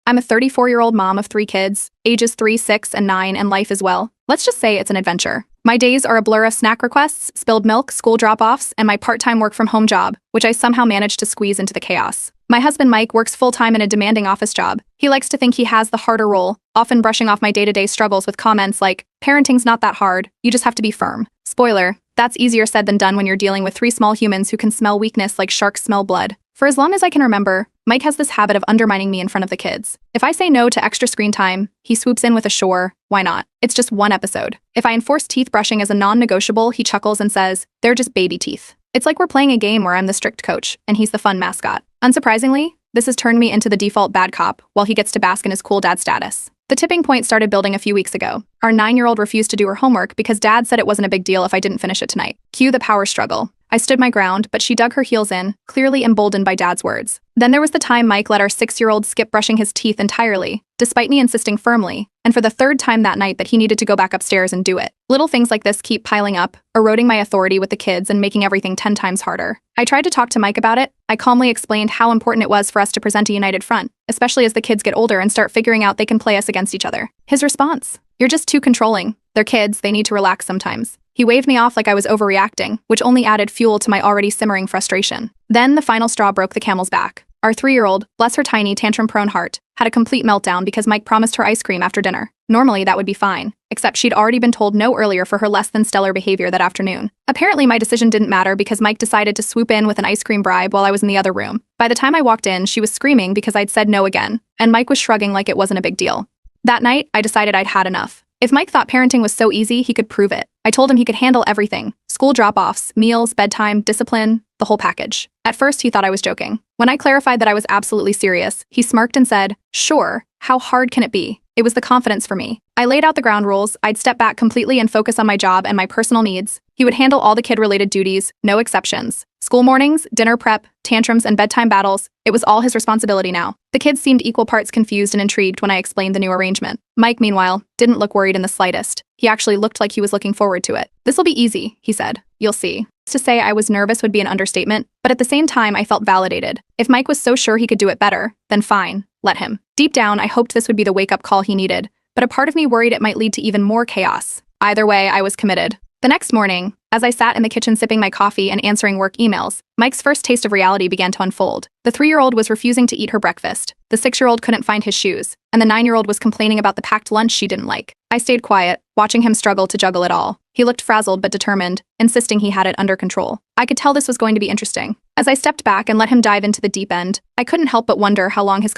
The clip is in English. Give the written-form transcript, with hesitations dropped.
I'm a 34-year-old mom of 3 kids, ages 3, 6, and 9, and life is well. Let's just say it's an adventure. My days are a blur of snack requests, spilled milk, school drop-offs, and my part-time work-from-home job, which I somehow managed to squeeze into the chaos. My husband Mike works full-time in a demanding office job. He likes to think he has the harder role, often brushing off my day-to-day struggles with comments like, "Parenting's not that hard, you just have to be firm." Spoiler, that's easier said than done when you're dealing with 3 small humans who can smell weakness like sharks smell blood. For as long as I can remember, Mike has this habit of undermining me in front of the kids. If I say no to extra screen time, he swoops in with a "sure, why not? It's just one episode." If I enforce teeth brushing as a non-negotiable, he chuckles and says, "They're just baby teeth." It's like we're playing a game where I'm the strict coach, and he's the fun mascot. Unsurprisingly, this has turned me into the default bad cop, while he gets to bask in his cool dad status. The tipping point started building a few weeks ago. Our 9-year-old refused to do her homework because dad said it wasn't a big deal if I didn't finish it tonight. Cue the power struggle. I stood my ground, but she dug her heels in, clearly emboldened by dad's words. Then there was the time Mike let our 6-year-old skip brushing his teeth entirely, despite me insisting firmly, and for the 3rd time that night that he needed to go back upstairs and do it. Little things like this keep piling up, eroding my authority with the kids and making everything 10 times harder. I tried to talk to Mike about it. I calmly explained how important it was for us to present a united front, especially as the kids get older and start figuring out they can play us against each other. His response: "You're just too controlling. They're kids, they need to relax sometimes." He waved me off like I was overreacting, which only added fuel to my already simmering frustration. Then the final straw broke the camel's back. Our 3-year-old, bless her tiny, tantrum-prone heart, had a complete meltdown because Mike promised her ice cream after dinner. Normally, that would be fine, except she'd already been told no earlier for her less-than-stellar behavior that afternoon. Apparently, my decision didn't matter because Mike decided to swoop in with an ice cream bribe while I was in the other room. By the time I walked in, she was screaming because I'd said no again, and Mike was shrugging like it wasn't a big deal. That night, I decided I'd had enough. If Mike thought parenting was so easy, he could prove it. I told him he could handle everything: school drop-offs, meals, bedtime, discipline, the whole package. At first, he thought I was joking. When I clarified that I was absolutely serious, he smirked and said, "Sure, how hard can it be?" It was the confidence for me. I laid out the ground rules. I'd step back completely and focus on my job and my personal needs. He would handle all the kid-related duties, no exceptions. School mornings, dinner prep, tantrums, and bedtime battles, it was all his responsibility now. The kids seemed equal parts confused and intrigued when I explained the new arrangement. Mike, meanwhile, didn't look worried in the slightest. He actually looked like he was looking forward to it. "This'll be easy," he said. "You'll see." To say I was nervous would be an understatement, but at the same time I felt validated. If Mike was so sure he could do it better, then fine, let him. Deep down, I hoped this would be the wake-up call he needed, but a part of me worried it might lead to even more chaos. Either way, I was committed. The next morning, as I sat in the kitchen sipping my coffee and answering work emails, Mike's first taste of reality began to unfold. The 3-year-old was refusing to eat her breakfast. The 6-year-old couldn't find his shoes, and the 9-year-old was complaining about the packed lunch she didn't like. I stayed quiet, watching him struggle to juggle it all. He looked frazzled but determined, insisting he had it under control. I could tell this was going to be interesting. As I stepped back and let him dive into the deep end, I couldn't help but wonder how long his